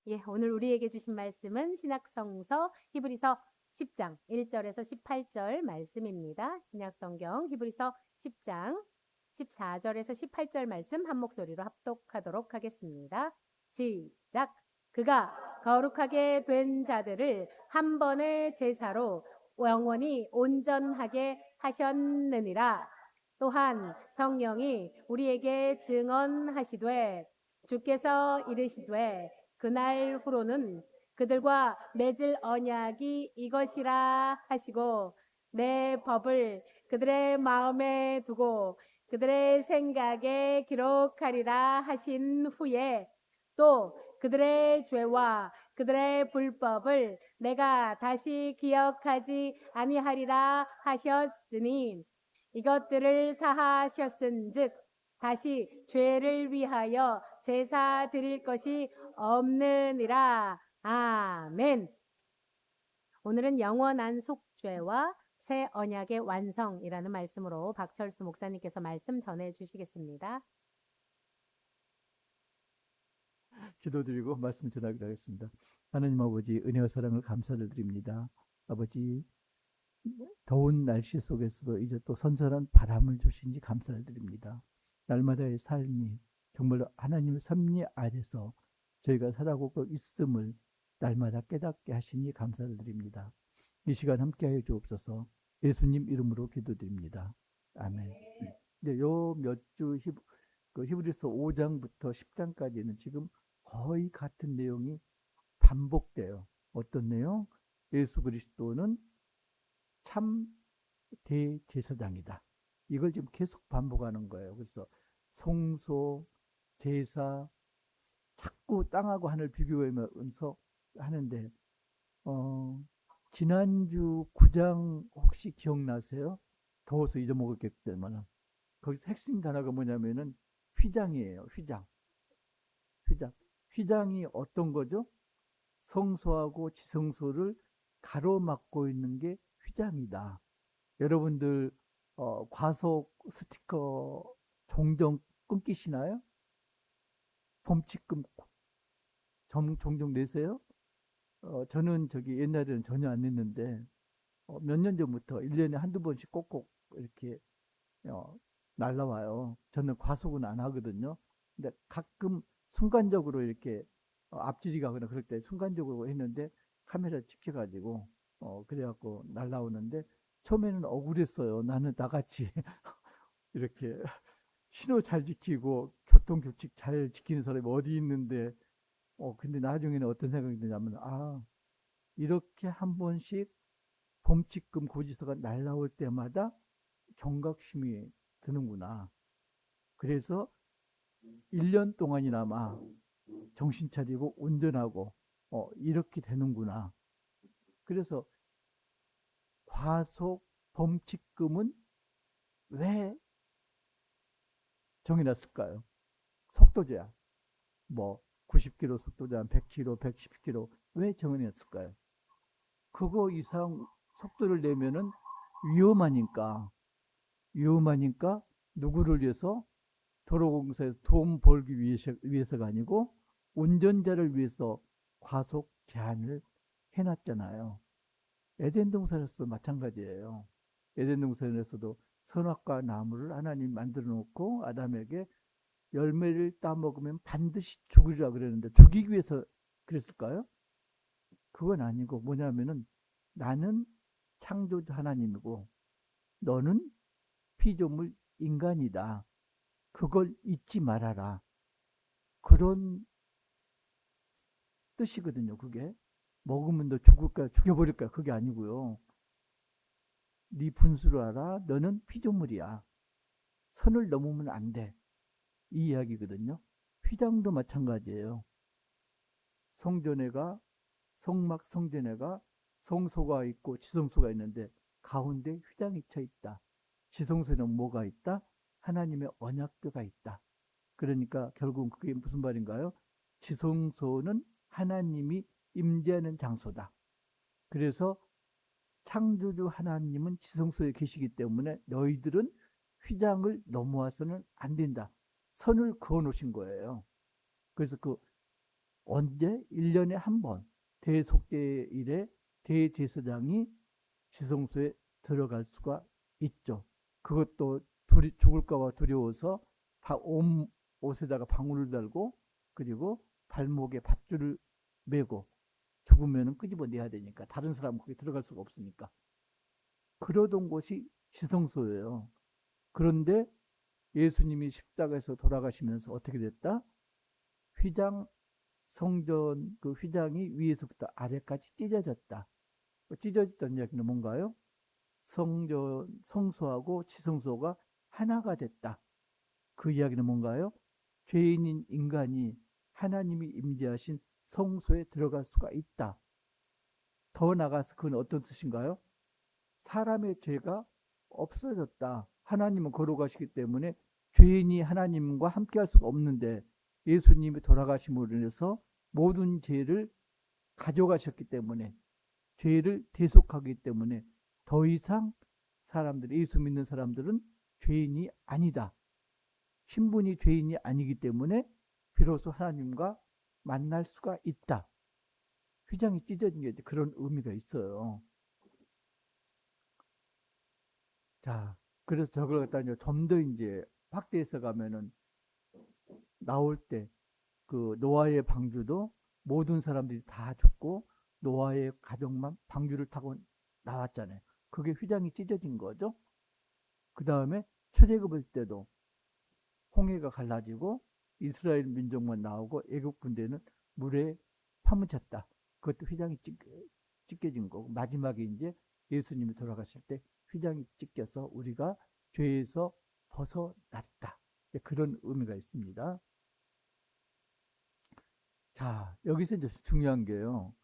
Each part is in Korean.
예, 오늘 우리에게 주신 말씀은 신약성서 히브리서 10장 1절에서 18절 말씀입니다. 신약성경 히브리서 10장 14절에서 18절 말씀 한 목소리로 합독하도록 하겠습니다. 시작. 그가 거룩하게 된 자들을 한 번의 제사로 영원히 온전하게 하셨느니라. 또한 성령이 우리에게 증언하시되 주께서 이르시되 그날 후로는 그들과 맺을 언약이 이것이라 하시고 내 법을 그들의 마음에 두고 그들의 생각에 기록하리라 하신 후에 또 그들의 죄와 그들의 불법을 내가 다시 기억하지 아니하리라 하셨으니 이것들을 사하셨은즉 다시 죄를 위하여 제사 드릴 것이 없느니라. 아멘. 오늘은 영원한 속죄와 새 언약의 완성이라는 말씀으로 박철수 목사님께서 말씀 전해 주시겠습니다. 기도드리고 말씀 전하기로 하겠습니다. 하나님 아버지, 은혜와 사랑을 감사를 드립니다. 아버지, 더운 날씨 속에서도 이제 또 선선한 바람을 주시니 감사를 드립니다. 날마다의 삶이 정말로 하나님의 섭리 아래서 저희가 살아가고 있음을 날마다 깨닫게 하시니 감사를 드립니다. 이 시간 함께하여 주옵소서. 예수님 이름으로 기도드립니다. 아멘. 이제 요 몇 주 히브리서 5장부터 10장까지는 지금 거의 같은 내용이 반복돼요. 어떤 내용? 예수 그리스도는 참 대제사장이다. 이걸 지금 계속 반복하는 거예요. 그래서 성소, 제사, 자꾸 땅하고 하늘 비교하면서 하는데, 지난주 9장 혹시 기억나세요? 더워서 잊어먹었기 때문에. 거기서 핵심 단어가 뭐냐면은 휘장이에요. 휘장. 휘장. 휘장이 어떤 거죠? 성소하고 지성소를 가로막고 있는 게 휘장이다. 여러분들 과속 스티커 종종 끊기시나요? 범칙금 종종 내세요? 저는 저기 옛날에는 전혀 안 냈는데 몇 년 전부터 1년에 한두 번씩 꼭꼭 이렇게 날라와요. 저는 과속은 안 하거든요. 근데 가끔 순간적으로 이렇게 앞질이 가거나 그럴 때 순간적으로 했는데 카메라 찍혀가지고 그래갖고 날라오는데 처음에는 억울했어요. 나는 나같이 이렇게 신호 잘 지키고 교통규칙 잘 지키는 사람이 어디 있는데 근데 나중에는 어떤 생각이 드냐면 이렇게 한 번씩 범칙금 고지서가 날라올 때마다 경각심이 드는구나. 그래서 1년 동안이나마 정신 차리고 운전하고 이렇게 되는구나. 그래서 과속 범칙금은 왜 정해놨을까요? 속도 제한, 뭐 90km 속도 제한, 100km, 110km 왜 정해놨을까요? 그거 이상 속도를 내면은 위험하니까 누구를 위해서? 도로공사에서 돈 벌기 위해서가 아니고 운전자를 위해서 과속 제한을 해놨잖아요. 에덴 동산에서도 마찬가지예요. 에덴 동산에서도 선악과 나무를 하나님 만들어 놓고 아담에게 열매를 따먹으면 반드시 죽으리라 그랬는데 죽이기 위해서 그랬을까요? 그건 아니고 뭐냐면은 나는 창조주 하나님이고 너는 피조물 인간이다. 그걸 잊지 말아라. 그런 뜻이거든요. 그게 먹으면 너 죽을까 죽여버릴까 그게 아니고요. 네 분수를 알아. 너는 피조물이야. 선을 넘으면 안 돼. 이 이야기거든요. 휘장도 마찬가지예요. 성전에가 성막 성전에가 성소가 있고 지성소가 있는데 가운데 휘장이 쳐 있다. 지성소에는 뭐가 있다? 하나님의 언약궤가 있다. 그러니까 결국 그게 무슨 말인가요? 지성소는 하나님이 임재하는 장소다. 그래서 창조주 하나님은 지성소에 계시기 때문에 너희들은 휘장을 넘어와서는 안 된다. 선을 그어 놓으신 거예요. 그래서 그 언제? 1년에 한 번 대속죄일에 대제사장이 지성소에 들어갈 수가 있죠. 그것도 죽을까봐 두려워서 온 옷에다가 방울을 달고 그리고 발목에 밧줄을 메고 죽으면 끄집어내야 되니까 다른 사람은 거기 들어갈 수가 없으니까 그러던 곳이 지성소예요. 그런데 예수님이 십자가에서 돌아가시면서 어떻게 됐다? 휘장 성전 그 휘장이 위에서부터 아래까지 찢어졌다. 찢어졌다는 이야기는 뭔가요? 성소하고 지성소가 하나가 됐다. 그 이야기는 뭔가요? 죄인인 인간이 하나님이 임재하신 성소에 들어갈 수가 있다. 더 나아가서 그건 어떤 뜻인가요? 사람의 죄가 없어졌다. 하나님은 거룩하시기 때문에 죄인이 하나님과 함께 할 수가 없는데 예수님이 돌아가심으로 인해서 모든 죄를 가져가셨기 때문에 죄를 대속하기 때문에 더 이상 사람들, 예수 믿는 사람들은 죄인이 아니다. 신분이 죄인이 아니기 때문에 비로소 하나님과 만날 수가 있다. 휘장이 찢어진 게 그런 의미가 있어요. 자, 그래서 저걸 갖다 좀 더 이제 확대해서 가면은 나올 때 그 노아의 방주도 모든 사람들이 다 죽고 노아의 가족만 방주를 타고 나왔잖아요. 그게 휘장이 찢어진 거죠. 그 다음에 출애굽을 때도 홍해가 갈라지고 이스라엘 민족만 나오고 애국 군대는 물에 파묻혔다. 그것도 휘장이 찢겨진 거고 마지막에 이제 예수님이 돌아가실 때 휘장이 찢겨서 우리가 죄에서 벗어났다. 그런 의미가 있습니다. 자, 여기서 이제 중요한 게요.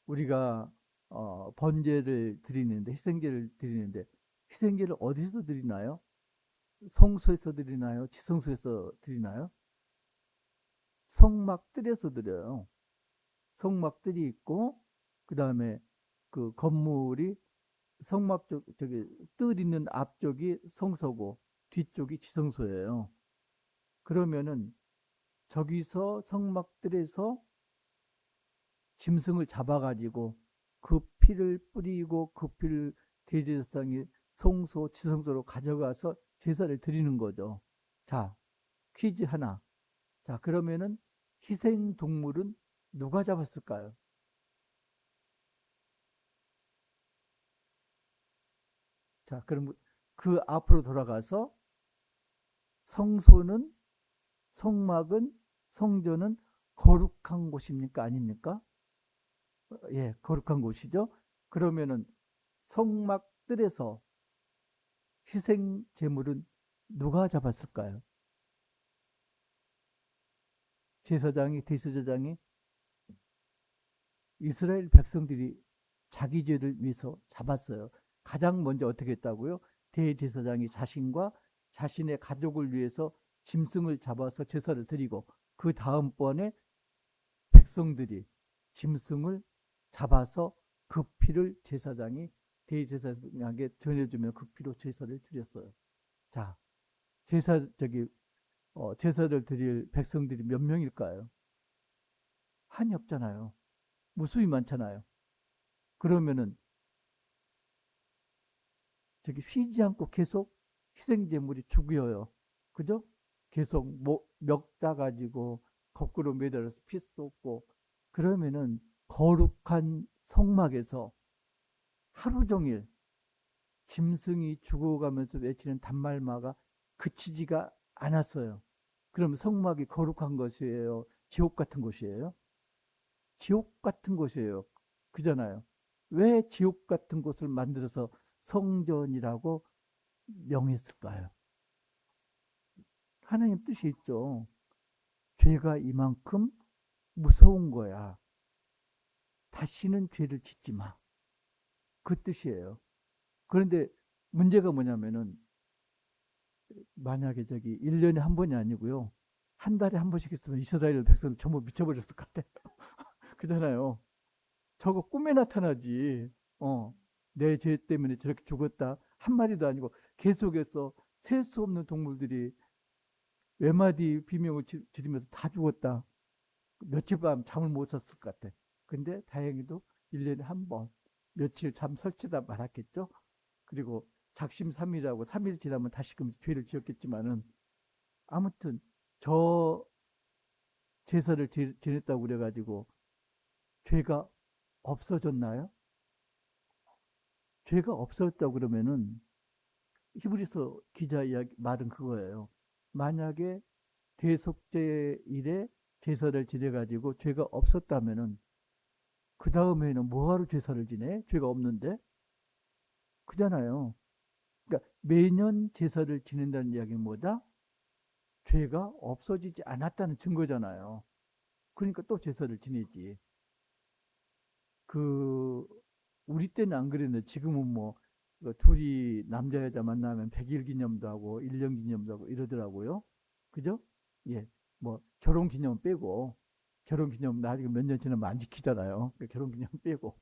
우리가 번제를 드리는데 희생제를 드리는데 희생제를 어디서 드리나요? 성소에서 드리나요? 지성소에서 드리나요? 성막들에서 드려요. 성막들이 있고 그 다음에 그 건물이 성막 쪽 저기 뜰 있는 앞쪽이 성소고 뒤쪽이 지성소예요. 그러면은 저기서 성막들에서 짐승을 잡아가지고 그 피를 뿌리고 그 피를 대제사장이 성소 지성소로 가져가서 제사를 드리는 거죠. 자, 퀴즈 하나. 자, 그러면은 희생 동물은 누가 잡았을까요? 자, 그럼 그 앞으로 돌아가서 성소는 성막은 성전은 거룩한 곳입니까? 아닙니까? 예, 거룩한 곳이죠. 그러면은 성막들에서 희생 제물은 누가 잡았을까요? 제사장이 대제사장이 이스라엘 백성들이 자기 죄를 위해서 잡았어요. 가장 먼저 어떻게 했다고요? 대제사장이 자신과 자신의 가족을 위해서 짐승을 잡아서 제사를 드리고 그 다음번에 백성들이 짐승을 잡아서 그 피를 제사장이 대제사장에게 전해주면 그 피로 제사를 드렸어요. 자, 제사를 드릴 백성들이 몇 명일까요? 한이 없잖아요. 무수히 많잖아요. 그러면은 쉬지 않고 계속 희생제물이 죽여요. 그죠? 계속 먹다 가지고 거꾸로 매달아서 피 쏟고 그러면은 거룩한 성막에서 하루 종일 짐승이 죽어가면서 외치는 단말마가 그치지가 않았어요. 그럼 성막이 거룩한 것이에요? 지옥 같은 곳이에요? 지옥 같은 곳이에요. 그잖아요. 왜 지옥 같은 곳을 만들어서 성전이라고 명했을까요? 하나님 뜻이 있죠. 죄가 이만큼 무서운 거야. 다시는 죄를 짓지 마. 그 뜻이에요. 그런데 문제가 뭐냐면은 만약에 1년에 한 번이 아니고요. 한 달에 한 번씩 있으면 이스라엘 백성들 전부 미쳐버렸을 것 같아. 그잖아요. 저거 꿈에 나타나지. 내 죄 때문에 저렇게 죽었다. 한 마리도 아니고 계속해서 셀 수 없는 동물들이 외마디 비명을 지르면서 다 죽었다. 며칠 밤 잠을 못 잤을 것 같아. 근데 다행히도 1년에 한 번, 며칠 잠 설치다 말았겠죠? 그리고 작심삼일하고 3일 지나면 다시금 죄를 지었겠지만은 아무튼 저 제사를 지냈다고 그래가지고 죄가 없어졌나요? 죄가 없어졌다고 그러면은 히브리서 기자 이야기 말은 그거예요. 만약에 대속죄일에 제사를 지내가지고 죄가 없었다면은 그 다음에는 뭐하러 제사를 지내? 죄가 없는데? 그잖아요. 그러니까 매년 제사를 지낸다는 이야기는 뭐다? 죄가 없어지지 않았다는 증거잖아요. 그러니까 또 제사를 지내지. 그 우리 때는 안 그랬는데 지금은 뭐 둘이 남자 여자 만나면 100일 기념도 하고 1년 기념도 하고 이러더라고요. 그죠? 예. 뭐 결혼 기념 빼고 결혼 기념 나중에 몇 년 지나면 안 지키잖아요. 결혼 기념 빼고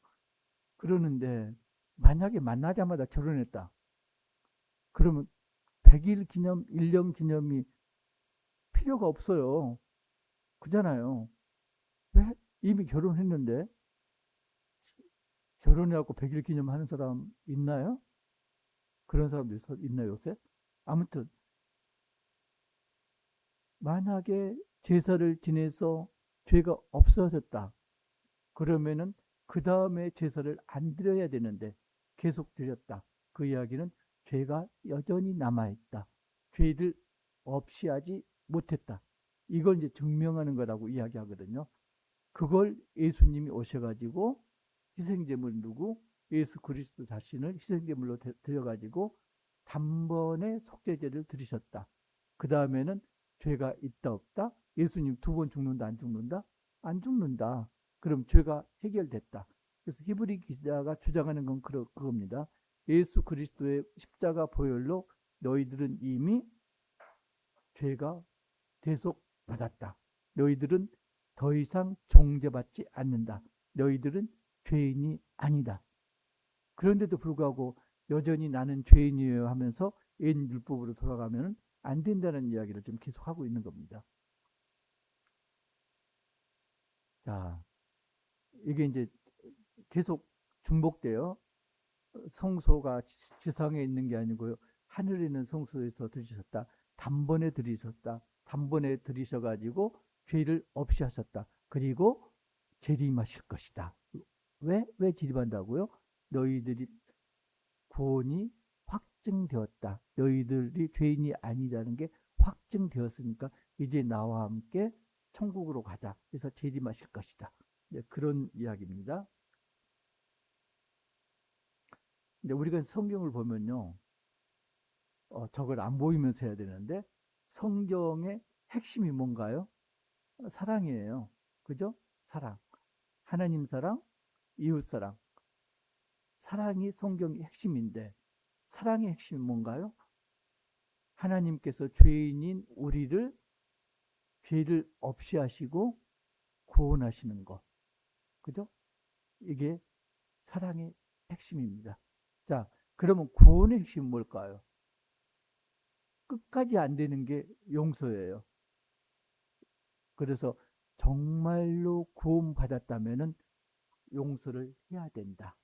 그러는데 만약에 만나자마자 결혼했다. 그러면 100일 기념, 1년 기념이 필요가 없어요. 그잖아요. 왜? 이미 결혼했는데 결혼해갖고 100일 기념 하는 사람 있나요? 그런 사람도 있나요, 요새? 아무튼 만약에 제사를 지내서 죄가 없어졌다. 그러면은 그 다음에 제사를 안 드려야 되는데 계속 드렸다. 그 이야기는 죄가 여전히 남아있다. 죄를 없이 하지 못했다. 이걸 이제 증명하는 거라고 이야기하거든요. 그걸 예수님이 오셔가지고 희생제물 누구? 예수 그리스도 자신을 희생제물로 드려가지고 단번에 속죄제를 드리셨다. 그 다음에는 죄가 있다 없다? 예수님 2번 죽는다 안 죽는다? 안 죽는다. 그럼 죄가 해결됐다. 그래서 히브리 기자가 주장하는 건 그겁니다. 예수 그리스도의 십자가 보혈로 너희들은 이미 죄가 대속받았다. 너희들은 더 이상 정죄받지 않는다. 너희들은 죄인이 아니다. 그런데도 불구하고 여전히 나는 죄인이에요 하면서 옛 율법으로 돌아가면 안 된다는 이야기를 좀 계속하고 있는 겁니다. 자, 이게 이제 계속 중복돼요. 성소가 지상에 있는 게 아니고요. 하늘에 있는 성소에서 들이셨다. 단번에 들이셨다. 단번에 들이셔가지고 죄를 없이 하셨다. 그리고 재림하실 것이다. 왜 재림한다고요? 너희들이 구원이 확증되었다. 너희들이 죄인이 아니라는 게 확증되었으니까 이제 나와 함께 천국으로 가자. 그래서 재림하실 것이다. 네, 그런 이야기입니다. 근데 우리가 성경을 보면요. 저걸 안 보이면서 해야 되는데 성경의 핵심이 뭔가요? 사랑이에요. 그죠? 사랑. 하나님 사랑, 이웃 사랑. 사랑이 성경의 핵심인데 사랑의 핵심이 뭔가요? 하나님께서 죄인인 우리를 죄를 없이 하시고 구원하시는 것. 그죠? 이게 사랑의 핵심입니다. 자, 그러면 구원의 핵심은 뭘까요? 끝까지 안 되는 게 용서예요. 그래서 정말로 구원받았다면은 용서를 해야 된다.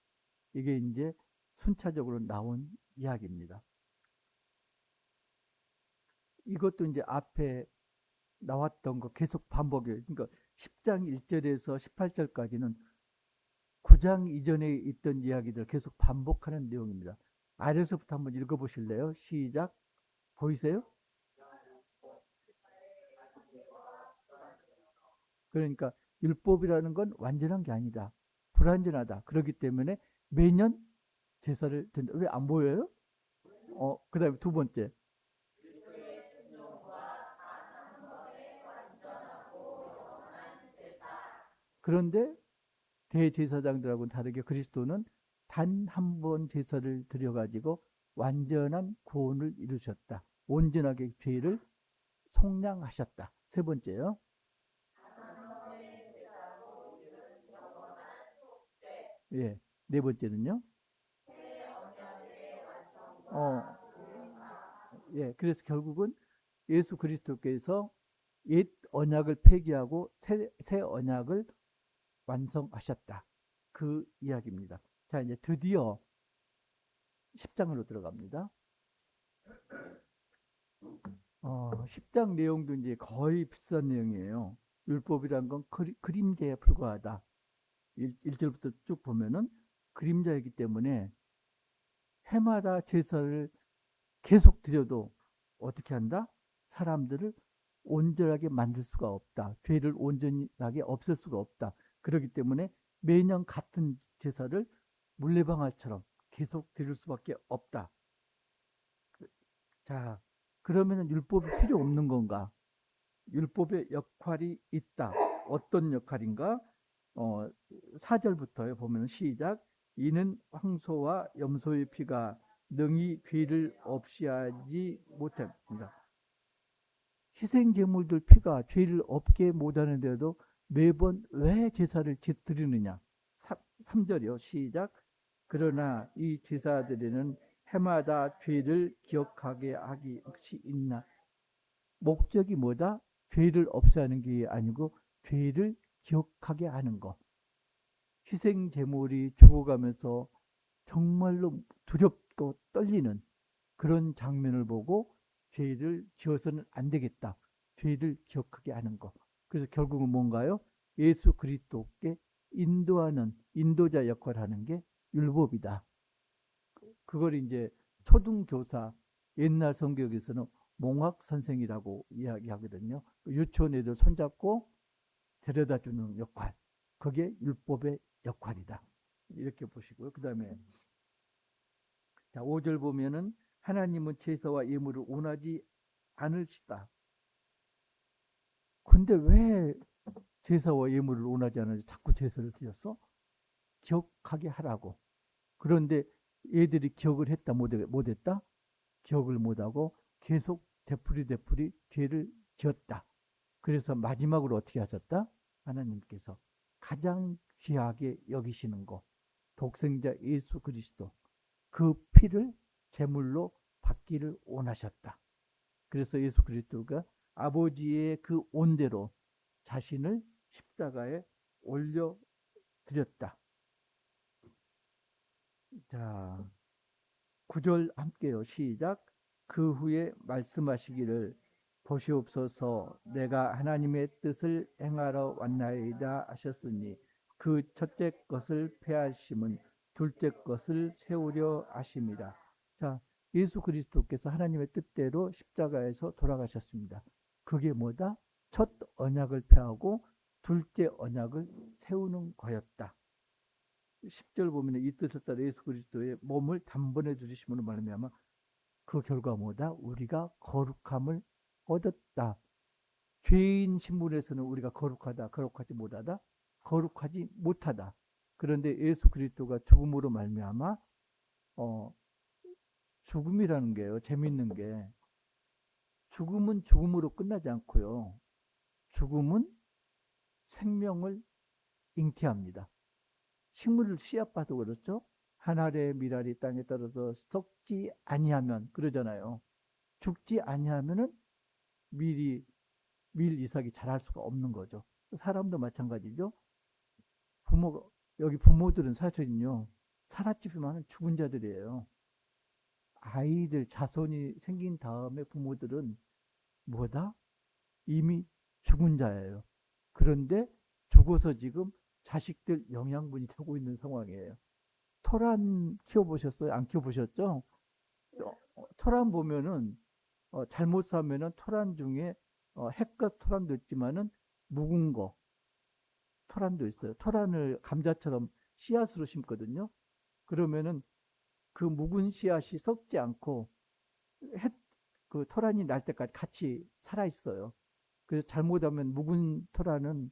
이게 이제 순차적으로 나온 이야기입니다. 이것도 이제 앞에 나왔던 거 계속 반복해요. 그러니까 10장 1절에서 18절까지는 9장 이전에 있던 이야기들 계속 반복하는 내용입니다. 아래서부터 한번 읽어보실래요? 시작. 보이세요? 그러니까 율법이라는 건 완전한 게 아니다. 불완전하다. 그렇기 때문에 매년 제사를 드린다. 왜 안 보여요? 그 다음에 두 번째. 그런데 대제사장들하고는 다르게 그리스도는 단 한 번 제사를 드려가지고 완전한 구원을 이루셨다. 온전하게 죄를 속량하셨다. 세 번째요. 예. 네 번째는요. 어, 예. 그래서 결국은 예수 그리스도께서 옛 언약을 폐기하고 새 언약을 완성하셨다. 그 이야기입니다. 자, 이제 드디어 10장으로 들어갑니다. 10장 내용도 이제 거의 비슷한 내용이에요. 율법이란 건 그림자에 불과하다. 1절부터 쭉 보면은 그림자이기 때문에 해마다 제사를 계속 드려도 어떻게 한다? 사람들을 온전하게 만들 수가 없다. 죄를 온전하게 없앨 수가 없다. 그렇기 때문에 매년 같은 제사를 물레방아처럼 계속 드릴 수밖에 없다. 자, 그러면 율법이 필요 없는 건가? 율법의 역할이 있다. 어떤 역할인가? 4절부터 보면 시작. 이는 황소와 염소의 피가 능히 죄를 없이 하지 못합니다. 희생제물들 피가 죄를 없게 못하는데도 매번 왜 제사를 드리느냐? 3절이요. 시작. 그러나 이 제사들에는 해마다 죄를 기억하게 하기 혹시 있나? 목적이 뭐다? 죄를 없애는 게 아니고 죄를 기억하게 하는 거. 희생 제물이 죽어가면서 정말로 두렵고 떨리는 그런 장면을 보고 죄를 지어서는 안 되겠다. 죄를 기억하게 하는 거. 그래서 결국은 뭔가요? 예수 그리스도께 인도하는 인도자 역할을 하는 게 율법이다. 그걸 이제 초등교사 옛날 성경에서는 몽학 선생이라고 이야기하거든요. 유치원 애들 손잡고 데려다 주는 역할. 그게 율법의 역할이다. 이렇게 보시고요. 그 다음에 자, 5절 보면은 하나님은 제사와 예물을 원하지 않으시다. 근데 왜 제사와 예물을 원하지 않으시 자꾸 제사를 드렸어? 기억하게 하라고. 그런데 얘들이 기억을 했다 못했다? 기억을 못하고 계속 되풀이 죄를 지었다. 그래서 마지막으로 어떻게 하셨다? 하나님께서 가장 귀하게 여기시는 거, 독생자 예수 그리스도, 그 피를 제물로 받기를 원하셨다. 그래서 예수 그리스도가 아버지의 그 온대로 자신을 십자가에 올려 드렸다. 자, 9절 함께요. 시작. 그 후에 말씀하시기를 보시옵소서 내가 하나님의 뜻을 행하러 왔나이다 하셨으니 그 첫째 것을 폐하심은 둘째 것을 세우려 하심이라. 자, 예수 그리스도께서 하나님의 뜻대로 십자가에서 돌아가셨습니다. 그게 뭐다? 첫 언약을 폐하고 둘째 언약을 세우는 거였다. 10절 보면 이 뜻을 따라 예수 그리스도의 몸을 단번에 들이심으로 말미암아 그 결과 뭐다? 우리가 거룩함을 얻었다. 죄인 신분에서는 우리가 거룩하다, 거룩하지 못하다, 거룩하지 못하다. 그런데 예수 그리스도가 죽음으로 말미암아 죽음이라는 게요. 재밌는 게 죽음은 죽음으로 끝나지 않고요. 죽음은 생명을 잉태합니다. 식물을 씨앗 봐도 그렇죠. 한 알의 밀알이 땅에 떨어져 썩지 아니하면 그러잖아요. 죽지 아니하면은 밀 이삭이 자랄 수가 없는 거죠. 사람도 마찬가지죠. 여기 부모들은 사실은요, 살았지만 죽은 자들이에요. 아이들, 자손이 생긴 다음에 부모들은 뭐다? 이미 죽은 자예요. 그런데 죽어서 지금 자식들 영양분이 되고 있는 상황이에요. 토란 키워보셨어요? 안 키워보셨죠? 토란 보면은 잘못 사면은 토란 중에 핵과 토란도 있지만은 묵은 거 토란도 있어요. 토란을 감자처럼 씨앗으로 심거든요. 그러면은 그 묵은 씨앗이 썩지 않고 그 토란이 날 때까지 같이 살아 있어요. 그래서 잘못하면 묵은 토란은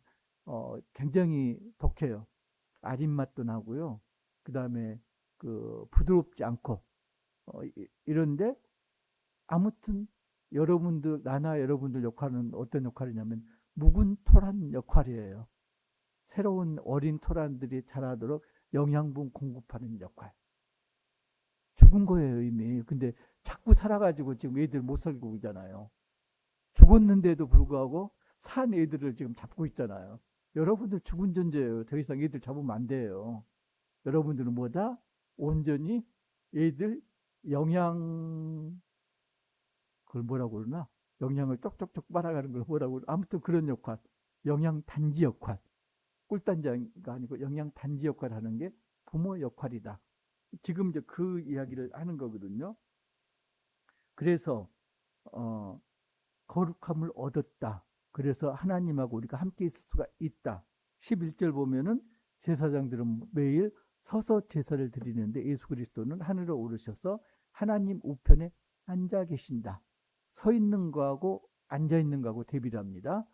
굉장히 독해요. 아린 맛도 나고요. 그 다음에 그 부드럽지 않고 이런데 아무튼 나나 여러분들 역할은 어떤 역할이냐면 묵은 토란 역할이에요. 새로운 어린 토란들이 자라도록 영양분 공급하는 역할. 죽은 거예요 이미. 근데 자꾸 살아가지고 지금 애들 못 살고 있잖아요. 죽었는데도 불구하고 산 애들을 지금 잡고 있잖아요. 여러분들 죽은 존재예요. 더 이상 애들 잡으면 안 돼요. 여러분들은 뭐다? 온전히 애들 영양, 그걸 뭐라고 그러나? 영양을 쪽쪽쪽 빨아가는 걸 뭐라고 그러나? 아무튼 그런 역할. 영양 단지 역할. 꿀단지가 아니고 영양 단지 역할을 하는 게 부모 역할이다. 지금 이제 그 이야기를 하는 거거든요. 그래서 어, 거룩함을 얻었다. 그래서 하나님하고 우리가 함께 있을 수가 있다. 11절 보면은 제사장들은 매일 서서 제사를 드리는데 예수 그리스도는 하늘에 오르셔서 하나님 우편에 앉아 계신다. 서 있는 거하고 앉아 있는 거하고 대비를 합니다.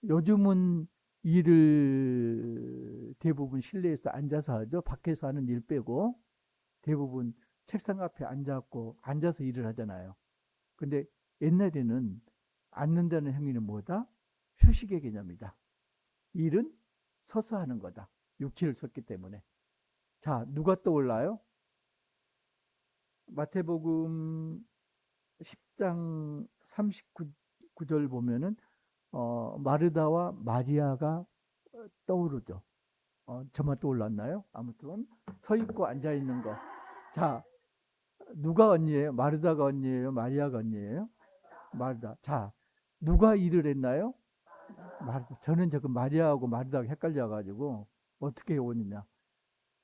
요즘은 일을 대부분 실내에서 앉아서 하죠. 밖에서 하는 일 빼고 대부분 책상 앞에 앉아갖고 앉아서 일을 하잖아요. 근데 옛날에는 앉는다는 행위는 뭐다? 휴식의 개념이다. 일은 서서 하는 거다. 육체를 썼기 때문에. 자, 누가 떠올라요? 마태복음 10장 39절 보면은 마르다와 마리아가 떠오르죠. 저만 떠올랐나요? 아무튼 서 있고 앉아 있는 거. 자, 누가 언니예요? 마르다가 언니예요? 마리아가 언니예요? 마르다. 자, 누가 일을 했나요? 마르다. 저는 지금 마리아하고 마르다가 헷갈려가지고 어떻게 해오느냐.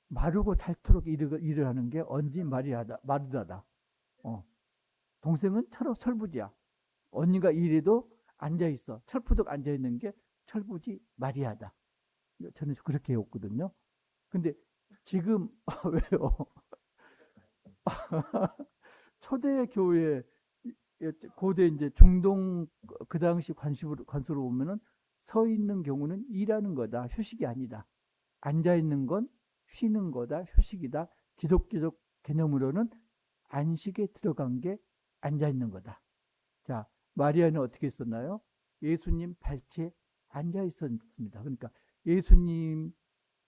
마르고 닳도록 일을 하는 게 언니 마르다다. 동생은 철부지야. 언니가 일해도 앉아있어. 철푸덕 앉아있는 게 철부지 마리아다. 저는 그렇게 해왔거든요. 근데 지금, 왜요? 초대 교회, 고대 이제 중동 그 당시 관습으로 보면은 서 있는 경우는 일하는 거다. 휴식이 아니다. 앉아 있는 건 쉬는 거다. 휴식이다. 기독교적 개념으로는 안식에 들어간 게 앉아 있는 거다. 자, 마리아는 어떻게 했었나요? 예수님 발치에 앉아 있었습니다. 그러니까 예수님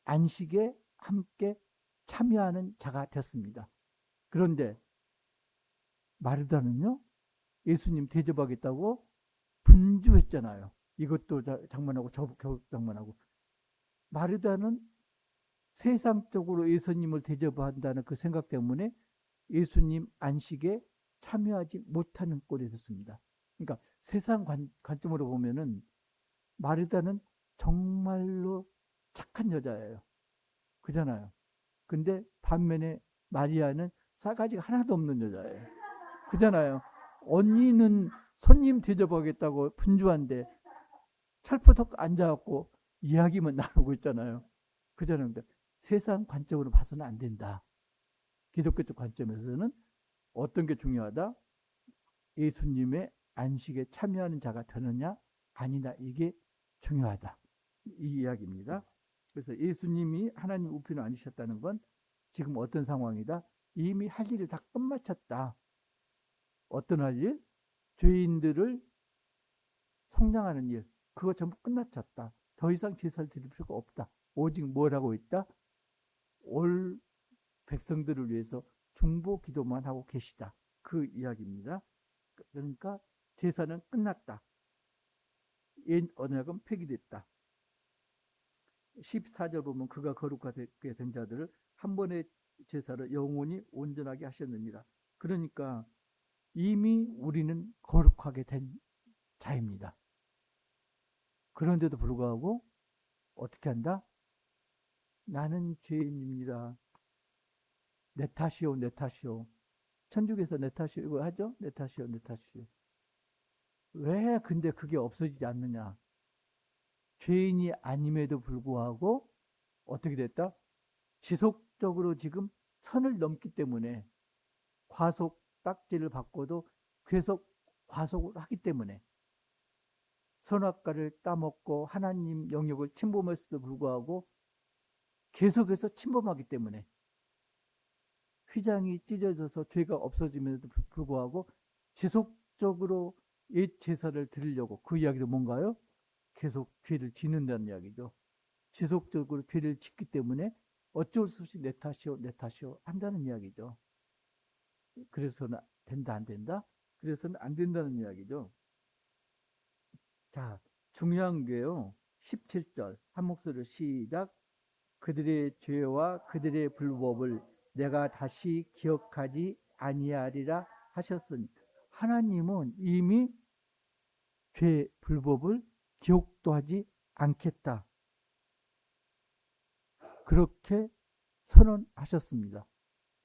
안식에 함께 참여하는 자가 됐습니다. 그런데 마르다는요, 예수님 대접하겠다고 분주했잖아요. 이것도 장만하고 저것도 장만하고. 마르다는 세상적으로 예수님을 대접한다는 그 생각 때문에 예수님 안식에 참여하지 못하는 꼴이 됐습니다. 그러니까 세상 관점으로 보면은 마르다는 정말로 착한 여자예요. 그잖아요. 근데 반면에 마리아는 싸가지가 하나도 없는 여자예요. 그잖아요. 언니는 손님 대접하겠다고 분주한데 철푸덕 앉아갖고 이야기만 나누고 있잖아요. 그잖아요. 근데 세상 관점으로 봐서는 안 된다. 기독교적 관점에서는 어떤 게 중요하다? 예수님의 안식에 참여하는 자가 되느냐 아니다. 이게 중요하다. 이 이야기입니다. 그래서 예수님이 하나님 우편에 앉으셨다는 건 지금 어떤 상황이다? 이미 할 일을 다 끝마쳤다. 어떤 할 일? 죄인들을 속량하는 일. 그거 전부 끝마쳤다. 더 이상 제사를 드릴 필요가 없다. 오직 뭘 하고 있다? 올 백성들을 위해서 중보 기도만 하고 계시다. 그 이야기입니다. 그러니까 제사는 끝났다. 옛 언약은 폐기됐다. 14절 보면 그가 거룩하게 된 자들을 한 번의 제사를 영원히 온전하게 하셨느니라. 그러니까 이미 우리는 거룩하게 된 자입니다. 그런데도 불구하고 어떻게 한다? 나는 죄인입니다. 내 탓이요, 내 탓이요. 천주교에서 내 탓이요 이거 하죠? 내 탓이요, 내 탓이요. 왜 근데 그게 없어지지 않느냐? 죄인이 아님에도 불구하고 어떻게 됐다? 지속적으로 지금 선을 넘기 때문에 과속 딱지를 받고도 계속 과속을 하기 때문에 선악과를 따먹고 하나님 영역을 침범했음에도 불구하고 계속해서 침범하기 때문에 휘장이 찢어져서 죄가 없어짐에도 불구하고 지속적으로 옛 제사를 드리려고 그 이야기도 뭔가요? 계속 죄를 짓는다는 이야기죠. 지속적으로 죄를 짓기 때문에 어쩔 수 없이 내 탓이요, 내 탓이요 한다는 이야기죠. 그래서는 된다, 안 된다? 그래서는 안 된다는 이야기죠. 자, 중요한 게요. 17절 한 목소리로 시작. 그들의 죄와 그들의 불법을 내가 다시 기억하지 아니하리라 하셨으니 하나님은 이미 죄 불법을 기억도 하지 않겠다. 그렇게 선언하셨습니다.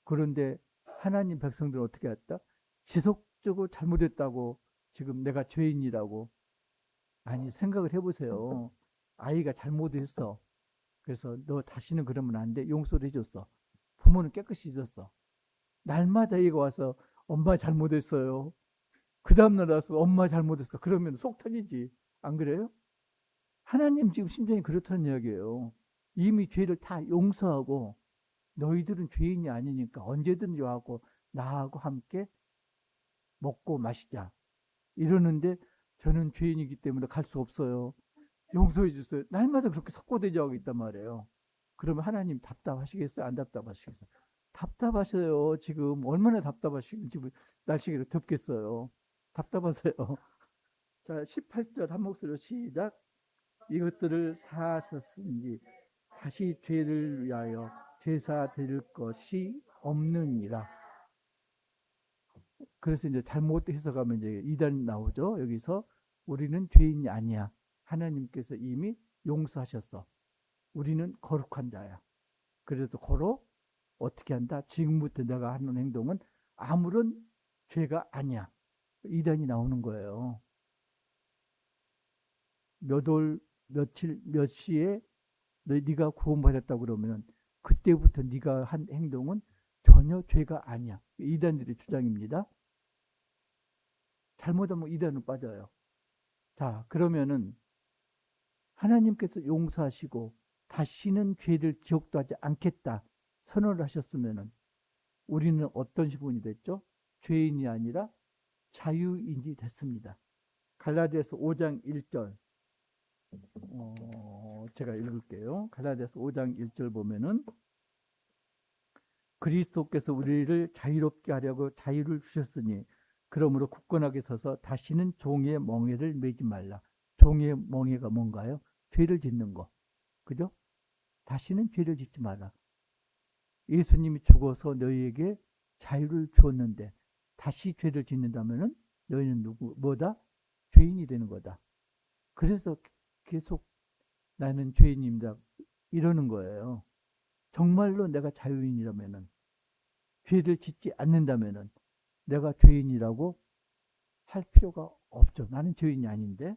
그런데 하나님 백성들은 어떻게 했다? 지속적으로 잘못했다고 지금 내가 죄인이라고. 아니 생각을 해보세요. 아이가 잘못했어. 그래서 너 다시는 그러면 안 돼. 용서를 해줬어. 부모는 깨끗이 잊었어. 날마다 얘가 와서 엄마 잘못했어요. 그 다음날 와서 엄마 잘못했어. 그러면 속 터지지. 안 그래요? 하나님 지금 심정이 그렇다는 이야기예요. 이미 죄를 다 용서하고 너희들은 죄인이 아니니까 언제든지 와고 나하고 함께 먹고 마시자. 이러는데 저는 죄인이기 때문에 갈 수 없어요. 용서해 주세요. 날마다 그렇게 석고대죄하고 있단 말이에요. 그러면 하나님 답답하시겠어요? 안 답답하시겠어요? 답답하셔요. 지금 얼마나 답답하시면 지금 날씨가 덥겠어요. 답답하세요. 자, 18절 한 목소리로 시작. 이것들을 사하셨으니 다시 죄를 위하여 제사 드릴 것이 없느니라. 그래서 이제 잘못 해석하면 이제 이단 나오죠. 여기서 우리는 죄인이 아니야. 하나님께서 이미 용서하셨어. 우리는 거룩한 자야. 그래도 고로 어떻게 한다? 지금부터 내가 하는 행동은 아무런 죄가 아니야. 이단이 나오는 거예요. 몇 월, 며칠, 몇 시에 네가 구원받았다고 그러면 그때부터 네가 한 행동은 전혀 죄가 아니야. 이단들의 주장입니다. 잘못하면 이단은 빠져요. 자, 그러면은 하나님께서 용서하시고 다시는 죄를 기억도 하지 않겠다 선언을 하셨으면은 우리는 어떤 신분이 됐죠? 죄인이 아니라 자유인이 됐습니다. 갈라디아서 5장 1절 제가 읽을게요. 갈라디아서 5장 1절 보면은 그리스도께서 우리를 자유롭게 하려고 자유를 주셨으니 그러므로 굳건하게 서서 다시는 종의 멍에를 매지 말라. 종의 멍에가 뭔가요? 죄를 짓는 거. 그죠? 다시는 죄를 짓지 마라. 예수님이 죽어서 너희에게 자유를 주었는데 다시 죄를 짓는다면은 너희는 뭐다? 죄인이 되는 거다. 그래서 계속 나는 죄인입니다. 이러는 거예요. 정말로 내가 자유인이라면은 죄를 짓지 않는다면은 내가 죄인이라고 할 필요가 없죠. 나는 죄인이 아닌데.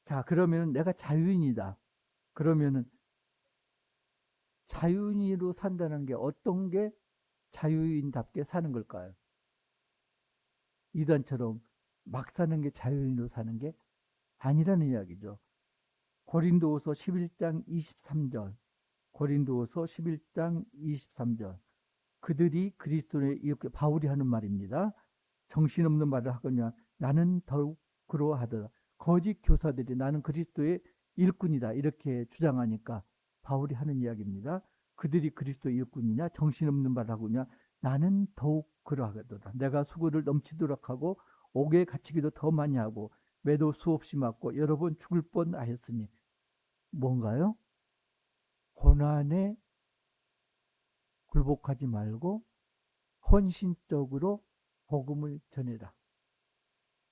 자, 그러면은 내가 자유인이다. 그러면은 자유인으로 산다는 게 어떤 게 자유인답게 사는 걸까요? 이단처럼 막 사는 게 자유인으로 사는 게 아니라는 이야기죠. 고린도후서 11장 23절. 고린도후서 11장 23절. 그들이 그리스도의 이렇게 바울이 하는 말입니다. 정신없는 말을 하거냐 나는 더욱 그러하더라. 거짓 교사들이 나는 그리스도의 일꾼이다 이렇게 주장하니까 바울이 하는 이야기입니다. 그들이 그리스도의 일꾼이냐 정신없는 말을 하거냐 나는 더욱 그러하더라. 내가 수고를 넘치도록 하고 옥에 갇히기도 더 많이 하고 매도 수없이 맞고 여러 번 죽을 뻔하였으니 뭔가요? 고난에 굴복하지 말고 헌신적으로 복음을 전해라.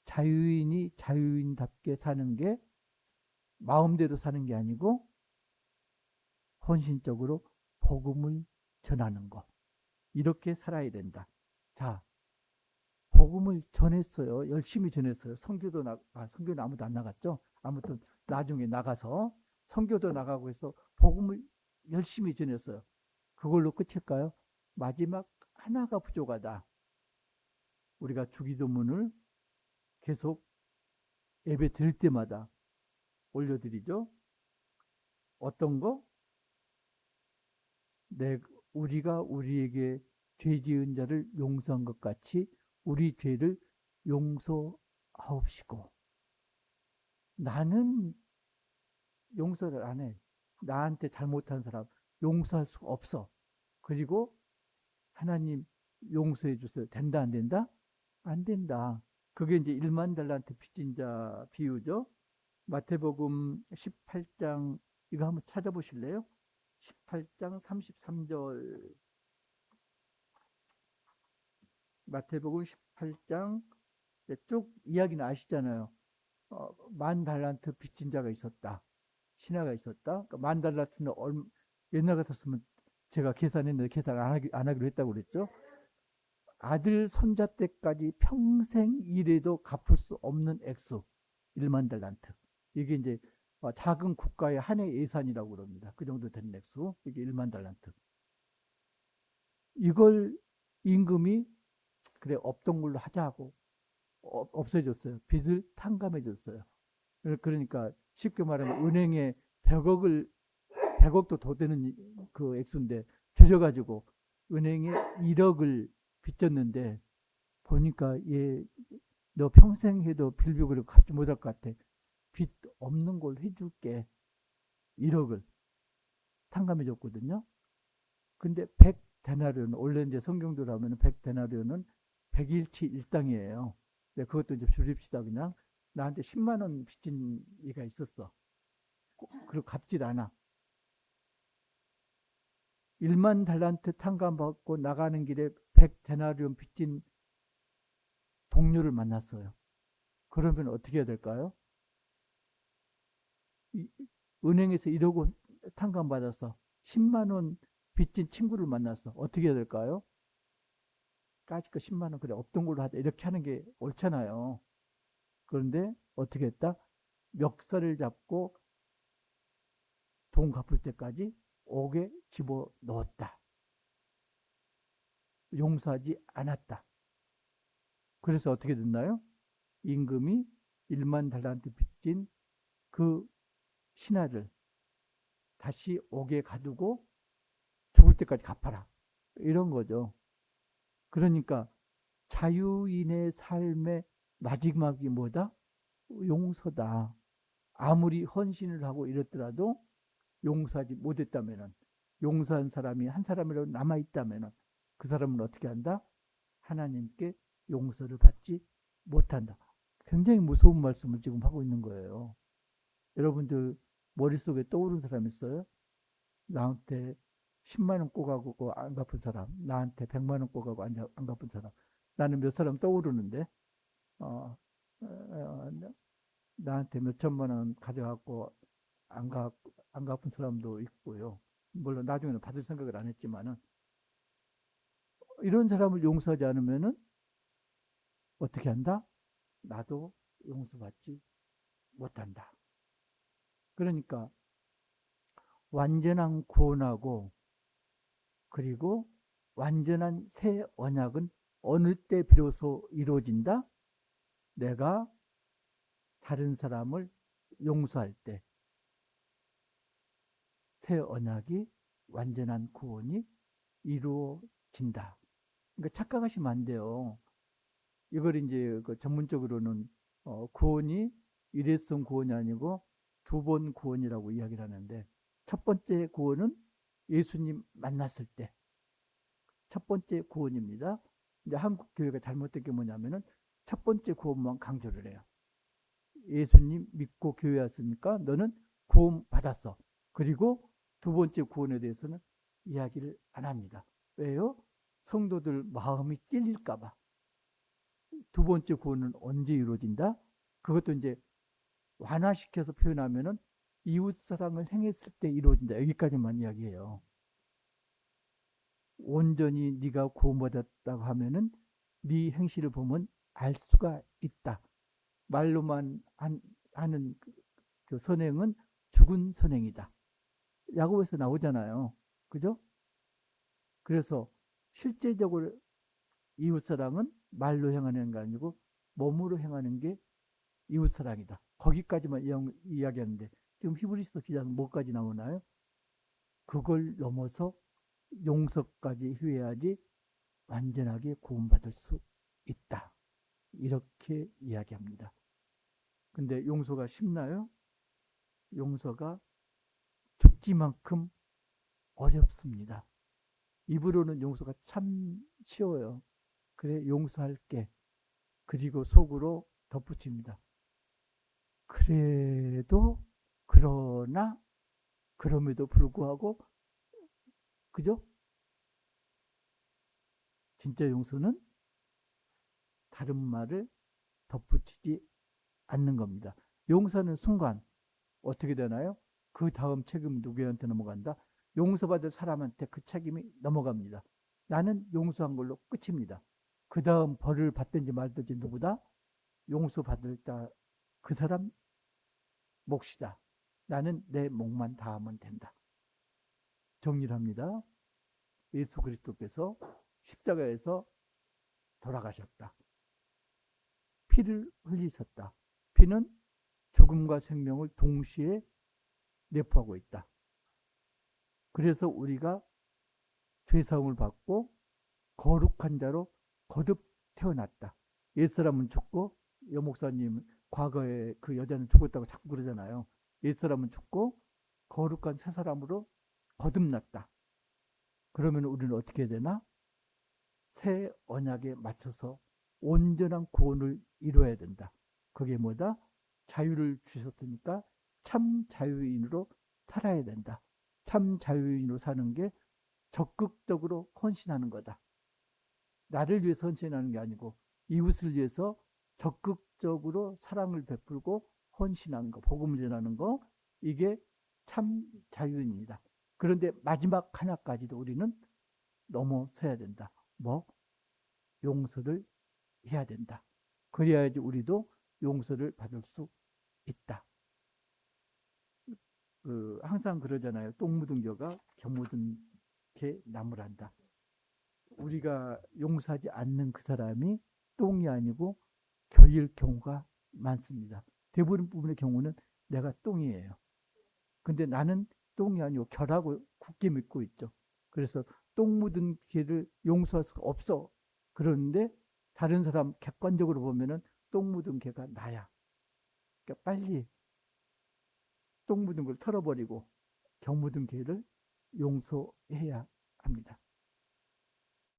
자유인이 자유인답게 사는 게 마음대로 사는 게 아니고 헌신적으로 복음을 전하는 것. 이렇게 살아야 된다. 자, 복음을 전했어요. 열심히 전했어요. 선교는 아무도 안 나갔죠. 아무튼 나중에 나가서 선교도 나가고 해서 복음을 열심히 전했어요. 그걸로 끝일까요? 마지막 하나가 부족하다. 우리가 주기도문을 계속 예배 드릴 때마다 올려드리죠. 어떤 거? 우리가 우리에게 죄 지은 자를 용서한 것 같이 우리 죄를 용서하옵시고. 나는 용서를 안 해. 나한테 잘못한 사람 용서할 수 없어. 그리고 하나님 용서해 주세요. 된다 안 된다? 안 된다. 그게 이제 1만 달란트 빚진 자 비유죠. 마태복음 18장 이거 한번 찾아보실래요? 18장 33절. 마태복음 18장 쭉 이야기는 아시잖아요. 만 달란트 빚진 자가 있었다. 신하가 있었다. 그러니까 만 달란트는 옛날 같았으면 제가 계산했는데 계산 안 하기로 했다고 그랬죠. 아들 손자 때까지 평생 일해도 갚을 수 없는 액수 1만 달란트. 이게 이제 작은 국가의 한 해 예산이라고 그럽니다. 그 정도 되는 액수. 이게 1만 달란트. 이걸 임금이 그래 없던 걸로 하자고 없애줬어요. 빚을 탕감해줬어요. 그러니까 쉽게 말하면 은행에 100억도 더 되는 그 액수인데 줄여가지고 은행에 1억을 빚졌는데 보니까 얘 너 평생 해도 빌비고를 갚지 못할 것 같아. 빚 없는 걸 해줄게. 1억을 탕감해줬거든요. 근데 100데나리온 원래 이제 성경대로 하면 100데나리온은 100일치 일당이에요. 그것도 이제 줄입시다. 그냥 나한테 10만 원 빚진 얘가 있었어. 그리고 갚질 않아. 1만 달란트 탕감받고 나가는 길에 100데나리온 빚진 동료를 만났어요. 그러면 어떻게 해야 될까요? 은행에서 1억 원 탕감받아서 10만 원 빚진 친구를 만났어. 어떻게 해야 될까요? 까짓거 10만 원 그래 없던 걸로 하자 이렇게 하는 게 옳잖아요. 그런데 어떻게 했다? 멱살을 잡고 돈 갚을 때까지 옥에 집어넣었다. 용서하지 않았다. 그래서 어떻게 됐나요? 임금이 1만 달란트 빚진 그 신하를 다시 옥에 가두고 죽을 때까지 갚아라. 이런 거죠. 그러니까 자유인의 삶의 마지막이 뭐다? 용서다. 아무리 헌신을 하고 이랬더라도 용서하지 못했다면은, 용서한 사람이 한 사람이라도 남아있다면은 그 사람은 어떻게 한다? 하나님께 용서를 받지 못한다. 굉장히 무서운 말씀을 지금 하고 있는 거예요. 여러분들 머릿속에 떠오른 사람 있어요? 나한테 10만 원 꼬가고 안 갚은 사람, 나한테 100만 원 꼬가고 안 갚은 사람. 나는 몇 사람 떠오르는데 어, 어, 나한테 몇 천만 원 가져갖고 안, 갚, 안 갚은 사람도 있고요. 물론 나중에는 받을 생각을 안 했지만은 이런 사람을 용서하지 않으면은 어떻게 한다? 나도 용서받지 못한다. 그러니까 완전한 구원하고 그리고 완전한 새 언약은 어느 때 비로소 이루어진다? 내가 다른 사람을 용서할 때 새 언약이 완전한 구원이 이루어진다. 그러니까 착각하시면 안 돼요. 이걸 이제 그 전문적으로는 구원이 일회성 구원이 아니고 두 번 구원이라고 이야기를 하는데 첫 번째 구원은 예수님 만났을 때 첫 번째 구원입니다. 이제 한국 교회가 잘못된 게 뭐냐면은 첫 번째 구원만 강조를 해요. 예수님 믿고 교회 왔으니까 너는 구원 받았어. 그리고 두 번째 구원에 대해서는 이야기를 안 합니다. 왜요? 성도들 마음이 찔릴까봐. 두 번째 구원은 언제 이루어진다? 그것도 이제 완화시켜서 표현하면은 이웃 사랑을 행했을 때 이루어진다. 여기까지만 이야기해요. 온전히 네가 구원받았다고 하면은 네 행실을 보면 알 수가 있다. 말로만 하는 그 선행은 죽은 선행이다. 야고보에서 나오잖아요. 그죠? 그래서 실제적으로 이웃사랑은 말로 행하는 게 아니고 몸으로 행하는 게 이웃사랑이다. 거기까지만 이야기하는데 지금 히브리서 기자는 뭐까지 나오나요? 그걸 넘어서 용서까지 해야지 완전하게 구원받을 수 있다. 이렇게 이야기합니다. 근데 용서가 쉽나요? 용서가 죽지만큼 어렵습니다. 입으로는 용서가 참 쉬워요. 그래 용서할게. 그리고 속으로 덧붙입니다. 그래도, 그러나, 그럼에도 불구하고, 그죠? 진짜 용서는 다른 말을 덧붙이지 않는 겁니다. 용서는 순간 어떻게 되나요? 그 다음 책임은 누구한테 넘어간다? 용서받을 사람한테 그 책임이 넘어갑니다. 나는 용서한 걸로 끝입니다. 그 다음 벌을 받든지 말든지 누구다? 용서받을 그 사람 몫이다. 나는 내 몫만 다하면 된다. 정리를 합니다. 예수 그리스도께서 십자가에서 돌아가셨다. 피를 흘리셨다. 피는 죽음과 생명을 동시에 내포하고 있다. 그래서 우리가 죄사함을 받고 거룩한 자로 거듭 태어났다. 옛사람은 죽고, 여목사님 과거에 그 여자는 죽었다고 자꾸 그러잖아요. 옛사람은 죽고 거룩한 새 사람으로 거듭났다. 그러면 우리는 어떻게 해야 되나? 새 언약에 맞춰서 온전한 구원을 이루어야 된다. 그게 뭐다? 자유를 주셨으니까 참 자유인으로 살아야 된다. 참 자유인으로 사는 게 적극적으로 헌신하는 거다. 나를 위해서 헌신하는 게 아니고 이웃을 위해서 적극적으로 사랑을 베풀고 헌신하는 거, 복음을 전하는 거, 이게 참 자유인이다. 그런데 마지막 하나까지도 우리는 넘어서야 된다. 뭐? 용서를 해야 된다. 그래야지 우리도 용서를 받을 수 있다. 항상 그러잖아요. 똥 묻은 겨가 겨 묻은 개 나무란다. 우리가 용서하지 않는 그 사람이 똥이 아니고 겨일 경우가 많습니다. 대부분 부분의 경우는 내가 똥이에요. 근데 나는 똥이 아니고 겨라고 굳게 믿고 있죠. 그래서 똥 묻은 개를 용서할 수가 없어. 그런데 다른 사람 객관적으로 보면은 똥 묻은 개가 나야. 그러니까 빨리 똥 묻은 걸 털어버리고 겨 묻은 개를 용서해야 합니다.